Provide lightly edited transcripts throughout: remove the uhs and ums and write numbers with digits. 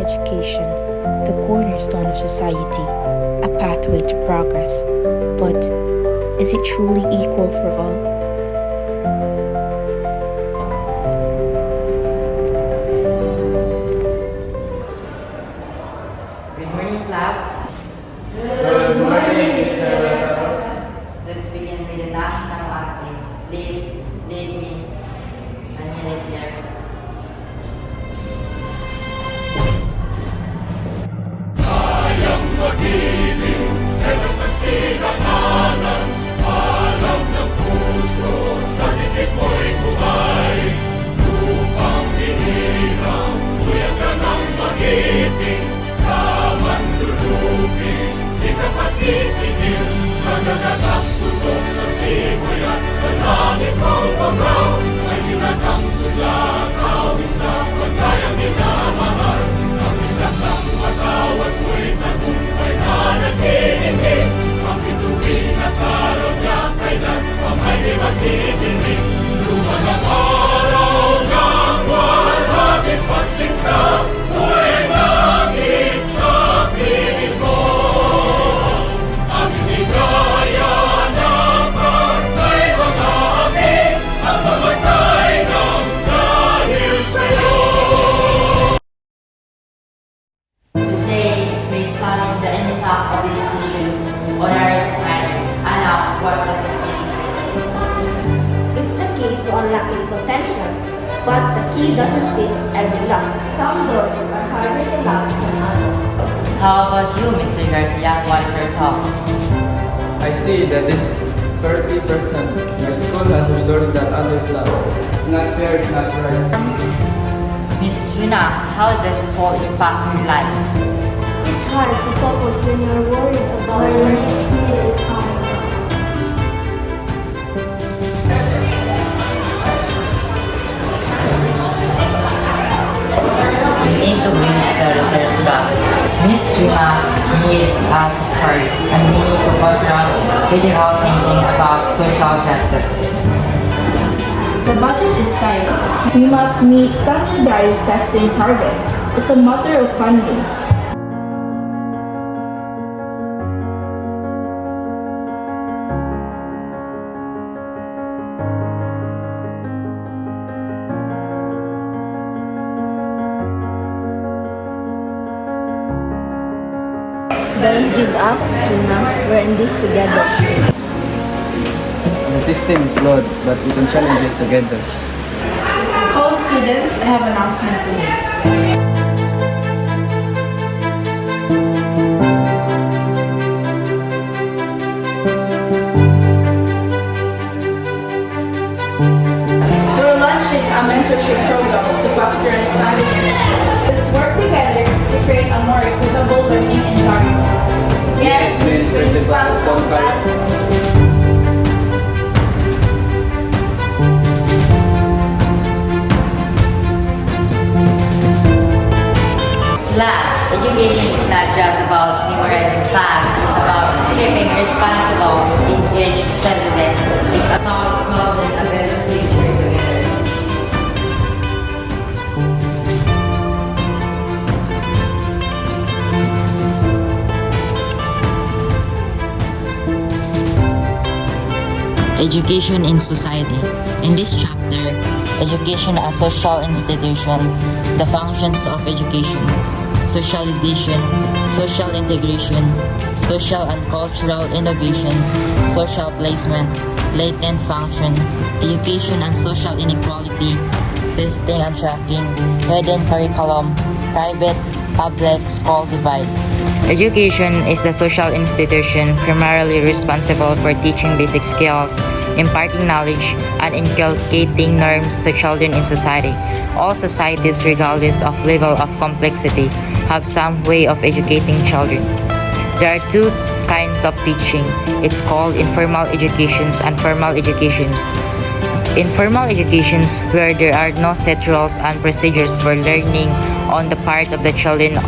education, the cornerstone of society, a pathway to progress. But is it truly equal for all? Good morning, class. Good morning, Mr. Rosales. Let's begin with the national anthem. Please lead Miss Manila here. Today, we examine the impact of education on our society. Anak, what does it mean? It's the key to unlocking potential, but the key doesn't fit every lock. Some doors are harder to lock than others. How about you, Mr. Garcia? What is your thought? I see that this 30%. My school has resources that others lack. It's not fair, it's not right. Miss Gina, how does school impact your life? It's hard to focus when you're worried about where your next meal is coming from. We need to bridge the research gap. Miss Gina needs our support, and we need to foster critical thinking about social justice. The budget is tight. We must meet standardized testing targets. It's a matter of funding. Don't give up, Gina. We're in this together. The system is flawed, but we can challenge it together. All students, I have an announcement to make. We're launching a mentorship program to foster understanding. Let's work together to create a more equitable learning environment. Yes, Ms. Principal Songkat. Class, education is not just about memorizing facts, it's about shaping a responsible, engaged citizen. It's about building a better future together. Education in society. In this chapter, education as social institution, the functions of education, socialization, social integration, social and cultural innovation, social placement, latent function, education and social inequality, testing and tracking, hidden curriculum, private, public, school divide. Education is the social institution primarily responsible for teaching basic skills, imparting knowledge, and inculcating norms to children in society. All societies, regardless of level of complexity, have some way of educating children. There are two kinds of teaching. It's called informal educations and formal educations. Informal educations, where there are no set rules and procedures for learning on the part of the children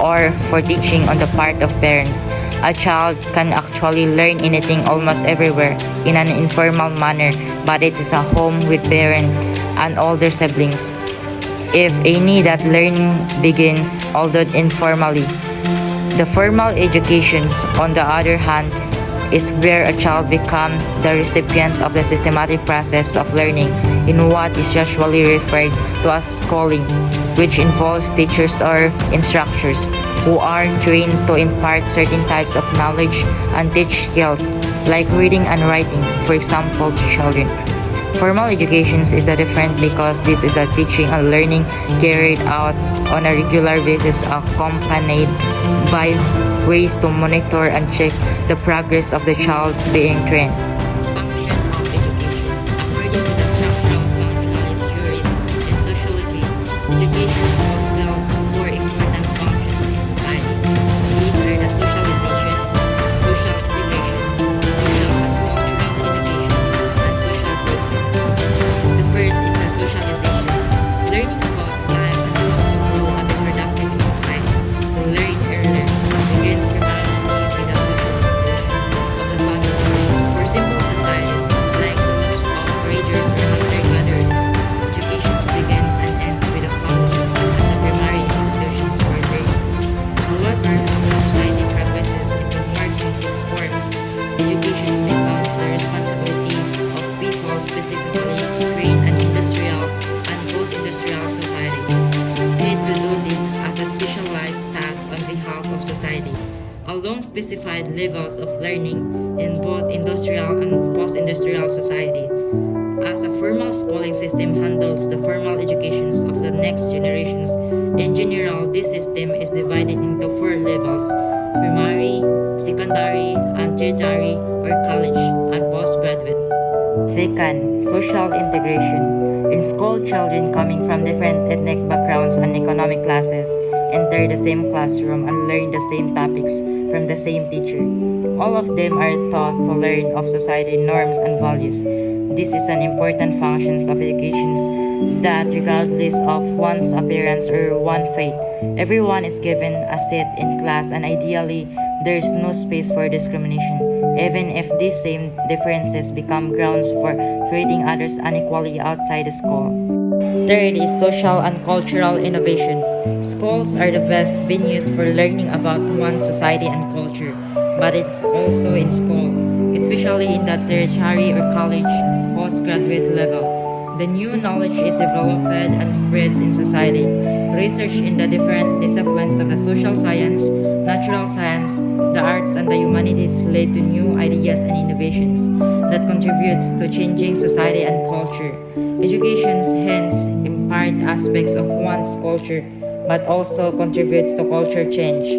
or for teaching on the part of parents. A child can actually learn anything almost everywhere in an informal manner, but it is a home with parents and older siblings. if any, that learning begins, although informally. The formal educations, on the other hand, is where a child becomes the recipient of the systematic process of learning in what is usually referred to as schooling, which involves teachers or instructors who are trained to impart certain types of knowledge and teach skills like reading and writing, for example, to children. Formal education is the different because this is the teaching and learning carried out on a regular basis accompanied by ways to monitor and check the progress of the child being trained. Function of education. According to the structural functionalist theories in sociology, education fulfills four important functions in society. These are the socialization, social integration, social and cultural innovation, and social placement. The first is the socialization. Learning about life and how to grow and be productive in society. To learn earlier begins primarily with the social institution of the family. For simple societies like those of raiders or hunter-gatherers, education begins and ends with the family as the primary institutions for learning. However, as a society progresses into more complex forms, education becomes the responsibility of people, specifically create an industrial and post-industrial societies. Need to do this as a specialized task on behalf of society, along specified levels of learning in both industrial and post-industrial society. As a formal schooling system handles the formal educations of the next generations, in general, this system is divided into four levels: primary, secondary, and tertiary, or college, and postgraduate. Second, social integration. In school, children coming from different ethnic backgrounds and economic classes enter the same classroom and learn the same topics from the same teacher. All of them are taught to learn of society norms and values. This is an important function of education that regardless of one's appearance or one's faith, everyone is given a seat in class and ideally there is no space for discrimination, even if these same differences become grounds for treating others unequally outside the school. Third is social and cultural innovation. Schools are the best venues for learning about one's society and culture, but it's also in school, especially in the tertiary or college postgraduate level. The new knowledge is developed and spreads in society. Research in the different disciplines of the social science, natural science, the arts, and the humanities lead to new ideas and innovations that contributes to changing society and culture. Education hence impart aspects of one's culture, but also contributes to culture change.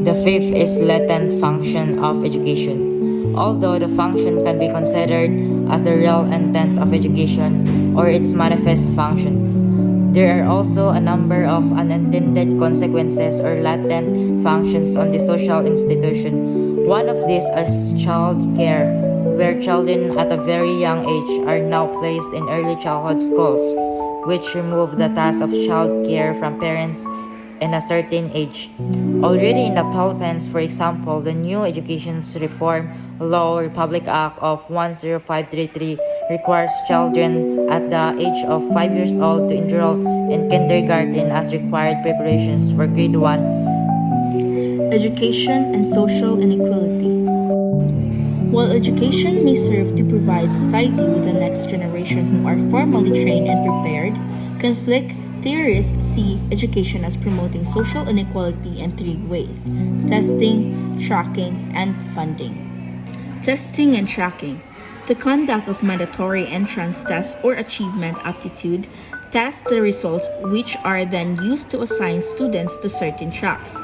The fifth is latent function of education. Although the function can be considered as the real intent of education or its manifest function, there are also a number of unintended consequences or latent functions on the social institution. One of these is child care, where children at a very young age are now placed in early childhood schools, which remove the task of child care from parents in a certain age. Already in the Philippines, for example, the new Education Reform Law Republic Act of 10533 requires children at the age of 5 years old to enroll in kindergarten as required preparations for grade 1. Education and social inequality. While education may serve to provide society with the next generation who are formally trained and prepared, conflict theorists see education as promoting social inequality in three ways: testing, tracking, and funding. Testing and tracking. The conduct of mandatory entrance tests or achievement aptitude tests the results, which are then used to assign students to certain tracks.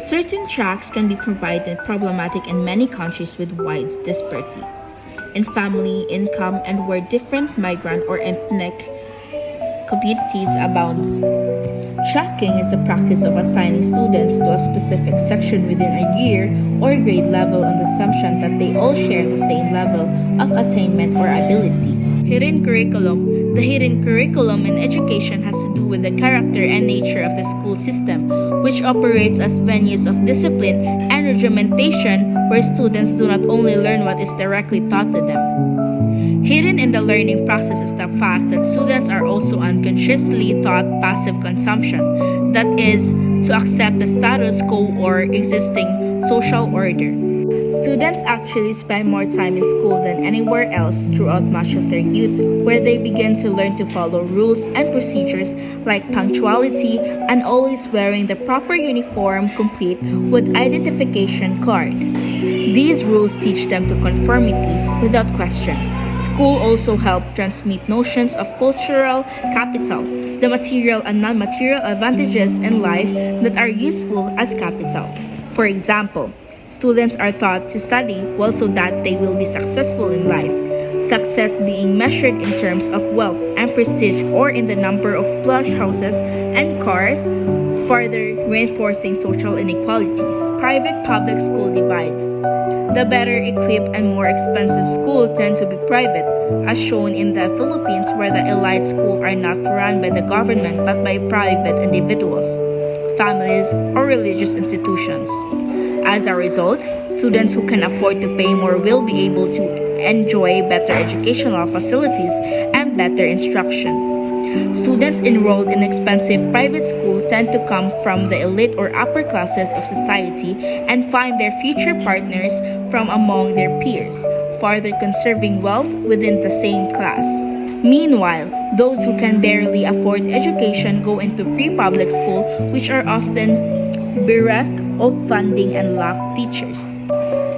Certain tracks can be provided problematic in many countries with wide disparity in family, income, and where different migrant or ethnic communities abound. Tracking is the practice of assigning students to a specific section within a year or grade level on the assumption that they all share the same level of attainment or ability. Hidden curriculum. The hidden curriculum in education has to do with the character and nature of the school system, which operates as venues of discipline and regimentation where students do not only learn what is directly taught to them. Hidden in the learning process is the fact that students are also unconsciously taught passive consumption, that is, to accept the status quo or existing social order. Students actually spend more time in school than anywhere else throughout much of their youth, where they begin to learn to follow rules and procedures like punctuality and always wearing the proper uniform complete with identification card. These rules teach them to conformity without questions. School also helps transmit notions of cultural capital, the material and non-material advantages in life that are useful as capital. For example, students are taught to study well so that they will be successful in life, success being measured in terms of wealth and prestige or in the number of plush houses and cars, further reinforcing social inequalities. Private-public school divide. The better equipped and more expensive schools tend to be private, as shown in the Philippines, where the elite schools are not run by the government but by private individuals, families, or religious institutions. As a result, students who can afford to pay more will be able to enjoy better educational facilities and better instruction. Students enrolled in expensive private school tend to come from the elite or upper classes of society and find their future partners from among their peers, further conserving wealth within the same class. Meanwhile, those who can barely afford education go into free public school, which are often bereft of funding and lack teachers.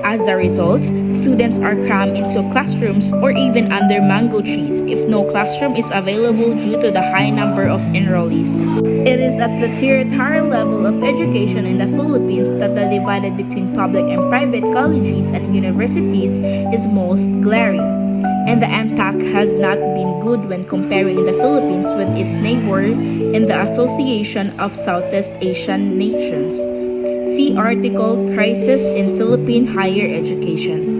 As a result, students are crammed into classrooms or even under mango trees if no classroom is available due to the high number of enrollees. It is at the tertiary level of education in the Philippines that the divide between public and private colleges and universities is most glaring, and the impact has not been good when comparing the Philippines with its neighbor in the Association of Southeast Asian Nations. See article Crisis in Philippine Higher Education.